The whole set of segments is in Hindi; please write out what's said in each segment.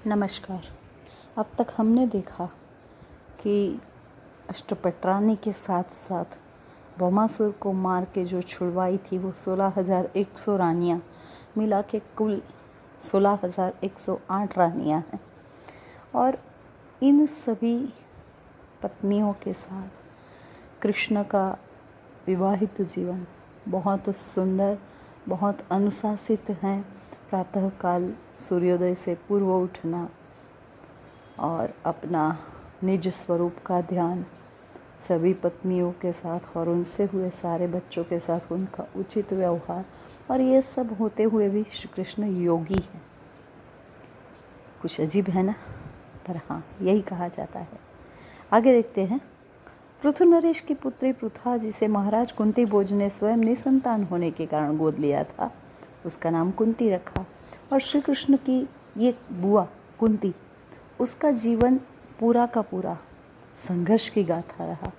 नमस्कार। अब तक हमने देखा कि अष्टपैठानी के साथ साथ भौमासुर को मार के जो छुड़वाई थी वो 16,100 रानियाँ मिला के कुल 16,108 रानियाँ हैं। और इन सभी पत्नियों के साथ कृष्ण का विवाहित जीवन बहुत सुंदर, बहुत अनुशासित है। प्रातःकाल सूर्योदय से पूर्व उठना और अपना निज स्वरूप का ध्यान, सभी पत्नियों के साथ और उनसे हुए सारे बच्चों के साथ उनका उचित व्यवहार, और ये सब होते हुए भी श्री कृष्ण योगी हैं। कुछ अजीब है ना, पर हाँ, यही कहा जाता है। आगे देखते हैं। पृथु नरेश की पुत्री पृथा, जिसे महाराज कुंती भोज ने स्वयं निसंतान होने के कारण गोद लिया था, उसका नाम कुंती रखा। और श्री कृष्ण की ये बुआ कुंती, उसका जीवन पूरा का पूरा संघर्ष की गाथा रहा।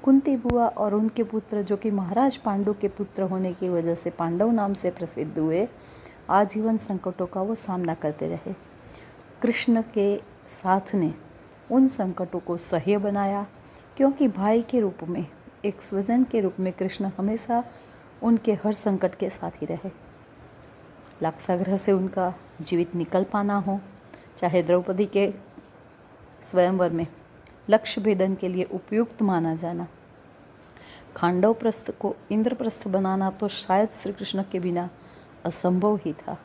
कुंती बुआ और उनके पुत्र, जो कि महाराज पांडु के पुत्र होने की वजह से पांडव नाम से प्रसिद्ध हुए, आजीवन संकटों का वो सामना करते रहे। कृष्ण के साथ ने उन संकटों को सह्य बनाया, क्योंकि भाई के रूप में, एक स्वजन के रूप में कृष्ण हमेशा उनके हर संकट के साथ ही रहे। लाक्षागृह से उनका जीवित निकल पाना हो, चाहे द्रौपदी के स्वयंवर में लक्ष्य भेदन के लिए उपयुक्त माना जाना, खांडव प्रस्थ को इंद्रप्रस्थ बनाना तो शायद श्री कृष्ण के बिना असंभव ही था।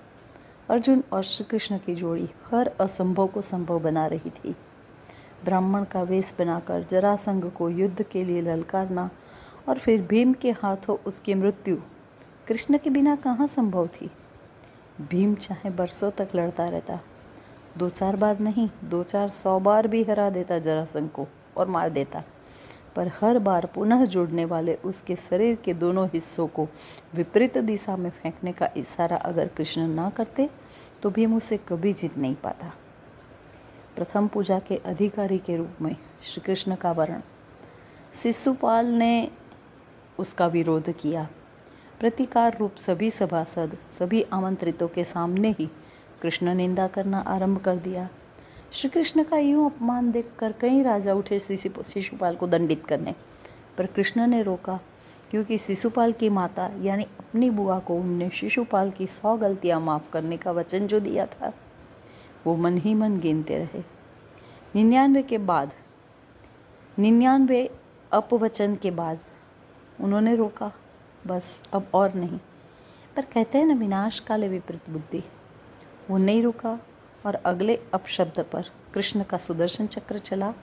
अर्जुन और श्री कृष्ण की जोड़ी हर असंभव को संभव बना रही थी। ब्राह्मण का वेश बनाकर जरासंध को युद्ध के लिए ललकारना और फिर भीम के हाथों उसकी मृत्यु कृष्ण के बिना कहाँ संभव थी। भीम चाहे बरसों तक लड़ता रहता, 2-4 बार नहीं, 2-4 100 बार भी हरा देता जरासंध को और मार देता, पर हर बार पुनः जुड़ने वाले उसके शरीर के दोनों हिस्सों को विपरीत दिशा में फेंकने का इशारा अगर कृष्ण ना करते तो भीम उसे कभी जीत नहीं पाता। प्रथम पूजा के अधिकारी के रूप में श्री कृष्ण का वर्ण शिशुपाल ने उसका विरोध किया। प्रतिकार रूप सभी सभासद, सभी आमंत्रितों के सामने ही कृष्ण निंदा करना आरंभ कर दिया। श्री कृष्ण का यूं अपमान देखकर कई राजा उठे शिशुपाल को दंडित करने, पर कृष्ण ने रोका, क्योंकि शिशुपाल की माता यानी अपनी बुआ को उनने शिशुपाल की 100 गलतियां माफ़ करने का वचन जो दिया था, वो मन ही मन गिनते रहे। 99 अपवचन के बाद उन्होंने रोका, बस अब और नहीं। पर कहते हैं ना, विनाश काले विपरीत बुद्धि। वो नहीं रुका और अगले अपशब्द पर कृष्ण का सुदर्शन चक्र चला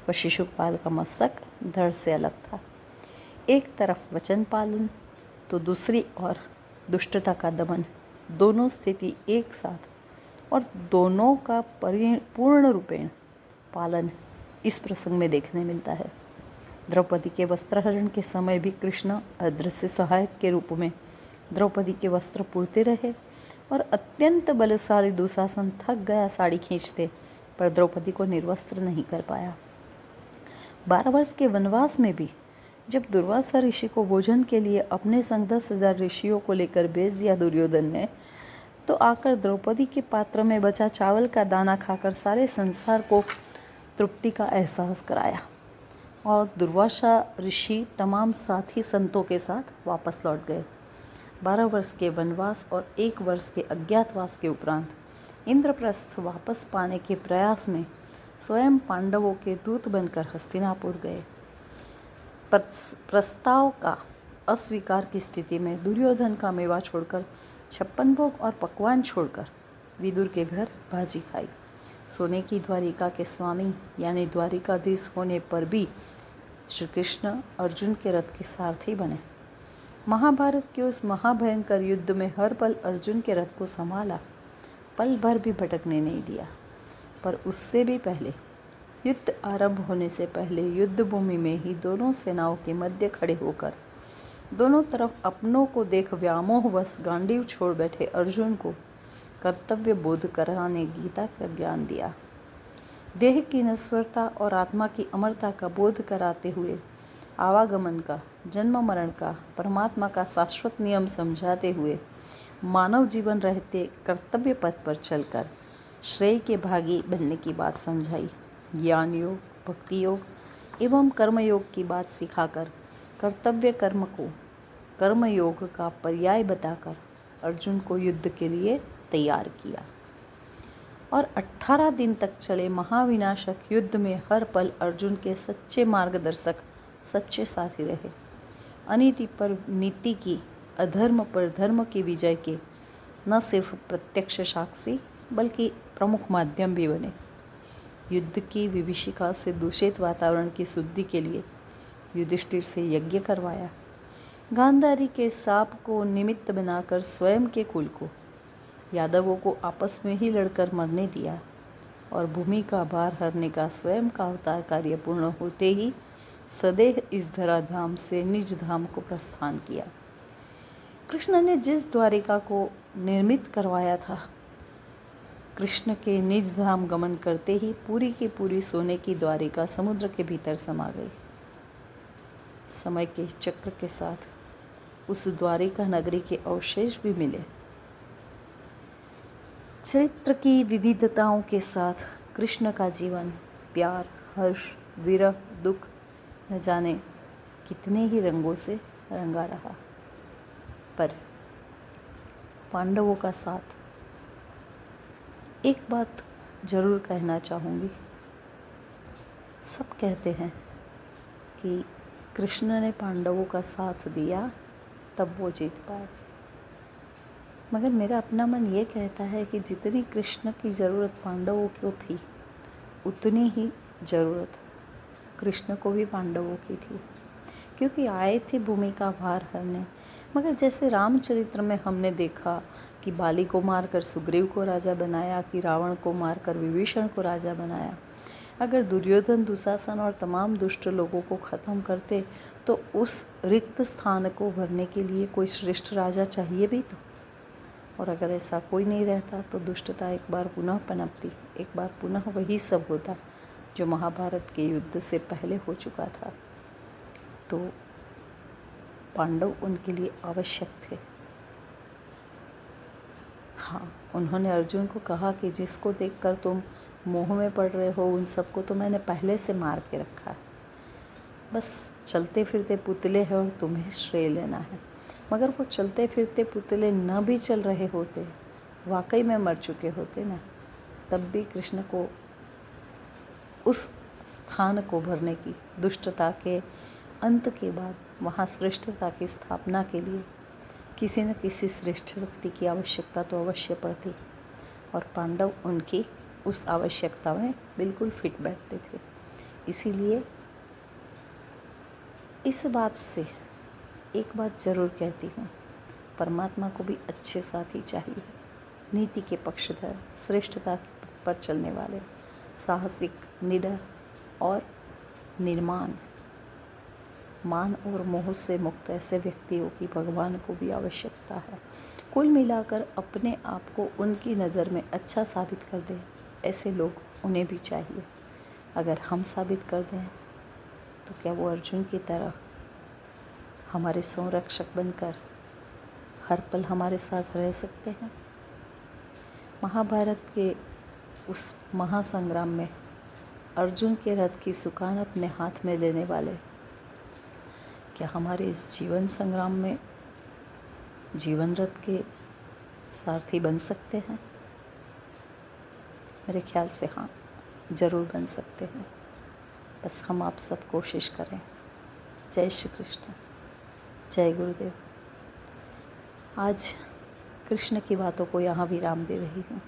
व शिशुपाल का मस्तक धड़ से अलग था। एक तरफ वचन पालन तो दूसरी ओर दुष्टता का दमन, दोनों स्थिति एक साथ और दोनों का पूर्ण रूपेण पालन इस प्रसंग में देखने मिलता है। द्रौपदी के वस्त्रहरण के समय भी कृष्ण अदृश्य सहायक के रूप में द्रौपदी के वस्त्र पूरते रहे, और अत्यंत बलशाली दुशासन थक गया साड़ी खींचते, पर द्रौपदी को निर्वस्त्र नहीं कर पाया। 12 वर्ष के वनवास में भी जब दुर्वासा ऋषि को भोजन के लिए अपने संग 10,000 ऋषियों को लेकर भेज दिया दुर्योधन ने, तो आकर द्रौपदी के पात्र में बचा चावल का दाना खाकर सारे संसार को तृप्ति का एहसास कराया, और दुर्वासा ऋषि तमाम साथी संतों के साथ वापस लौट गए। 12 वर्ष के वनवास और 1 वर्ष के अज्ञातवास के उपरांत इंद्रप्रस्थ वापस पाने के प्रयास में स्वयं पांडवों के दूत बनकर हस्तिनापुर गए। प्रस्ताव का अस्वीकार की स्थिति में दुर्योधन का मेवा छोड़कर, 56 भोग और पकवान छोड़कर विदुर के घर भाजी खाई। सोने की द्वारिका के स्वामी यानी द्वारिकाधीश होने पर भी श्री कृष्ण अर्जुन के रथ के सारथी बने। महाभारत के उस महाभयंकर युद्ध में हर पल अर्जुन के रथ को संभाला, पल भर भी भटकने नहीं दिया। पर उससे भी पहले, युद्ध आरंभ होने से पहले युद्ध भूमि में ही दोनों सेनाओं के मध्य खड़े होकर दोनों तरफ अपनों को देख व्यामोहवश गांडीव छोड़ बैठे अर्जुन को कर्तव्य बोध कराने गीता का ज्ञान दिया। देह की नश्वरता और आत्मा की अमरता का बोध कराते हुए आवागमन का, जन्म मरण का, परमात्मा का शाश्वत नियम समझाते हुए मानव जीवन रहते कर्तव्य पथ पर चलकर श्रेय के भागी बनने की बात समझाई। ज्ञान योग, भक्ति योग एवं कर्म योग की बात सिखाकर कर्तव्य कर्म को कर्म योग का पर्याय बताकर अर्जुन को युद्ध के लिए तैयार किया। और 18 दिन तक चले महाविनाशक युद्ध में हर पल अर्जुन के सच्चे मार्गदर्शक, सच्चे साथी रहे। अनीति पर नीति की, अधर्म पर धर्म की विजय के न सिर्फ प्रत्यक्ष साक्षी बल्कि प्रमुख माध्यम भी बने। युद्ध की विभीषिका से दूषित वातावरण की शुद्धि के लिए युधिष्ठिर से यज्ञ करवाया। गांधारी के शाप को निमित्त बनाकर स्वयं के कुल को, यादवों को आपस में ही लड़कर मरने दिया और भूमि का भार हरने का स्वयं का अवतार कार्य पूर्ण होते ही सदैव इस धराधाम से निज धाम को प्रस्थान किया। कृष्ण ने जिस द्वारिका को निर्मित करवाया था, कृष्ण के निज धाम गमन करते ही पूरी की पूरी सोने की द्वारिका समुद्र के भीतर समा गई। समय के चक्र के साथ उस द्वारिका नगरी के अवशेष भी मिले। चरित्र की विविधताओं के साथ कृष्ण का जीवन प्यार, हर्ष, विरह, दुख न जाने कितने ही रंगों से रंगा रहा। पर पांडवों का साथ, एक बात जरूर कहना चाहूँगी। सब कहते हैं कि कृष्ण ने पांडवों का साथ दिया तब वो जीत पाए, मगर मेरा अपना मन ये कहता है कि जितनी कृष्ण की ज़रूरत पांडवों को थी उतनी ही ज़रूरत कृष्ण को भी पांडवों की थी, क्योंकि आए थे भूमि का भार हरने। मगर जैसे रामचरित्र में हमने देखा कि बाली को मारकर सुग्रीव को राजा बनाया, कि रावण को मारकर विभीषण को राजा बनाया, अगर दुर्योधन, दुशासन और तमाम दुष्ट लोगों को ख़त्म करते तो उस रिक्त स्थान को भरने के लिए कोई श्रेष्ठ राजा चाहिए भी तो। और अगर ऐसा कोई नहीं रहता तो दुष्टता एक बार पुनः पनपती, एक बार पुनः वही सब होता जो महाभारत के युद्ध से पहले हो चुका था। तो पांडव उनके लिए आवश्यक थे। हाँ, उन्होंने अर्जुन को कहा कि जिसको देखकर तुम मोह में पड़ रहे हो उन सबको तो मैंने पहले से मार के रखा है, बस चलते फिरते पुतले हैं और तुम्हें श्रेय लेना है। मगर वो चलते फिरते पुतले न भी चल रहे होते, वाकई में मर चुके होते ना, तब भी कृष्ण को उस स्थान को भरने की, दुष्टता के अंत के बाद वहाँ श्रेष्ठता की स्थापना के लिए किसी न किसी श्रेष्ठ व्यक्ति की आवश्यकता तो अवश्य पड़ती, और पांडव उनकी उस आवश्यकता में बिल्कुल फिट बैठते थे। इसीलिए इस बात से एक बात ज़रूर कहती हूँ, परमात्मा को भी अच्छे साथी चाहिए, नीति के पक्षधर, श्रेष्ठता पर चलने वाले, साहसिक, निडर और निर्माण, मान और मोह से मुक्त ऐसे व्यक्तियों की भगवान को भी आवश्यकता है। कुल मिलाकर अपने आप को उनकी नज़र में अच्छा साबित कर दें, ऐसे लोग उन्हें भी चाहिए। अगर हम साबित कर दें तो क्या वो अर्जुन की तरह हमारे संरक्षक बनकर हर पल हमारे साथ रह सकते हैं? महाभारत के उस महासंग्राम में अर्जुन के रथ की सुकान अपने हाथ में लेने वाले क्या हमारे इस जीवन संग्राम में जीवन रथ के सारथी बन सकते हैं? मेरे ख्याल से हाँ, ज़रूर बन सकते हैं। बस हम आप सब कोशिश करें। जय श्री कृष्ण, जय गुरुदेव। आज कृष्ण की बातों को यहाँ विराम दे रही हूँ।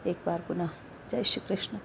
एक बार पुनः जय श्री कृष्ण।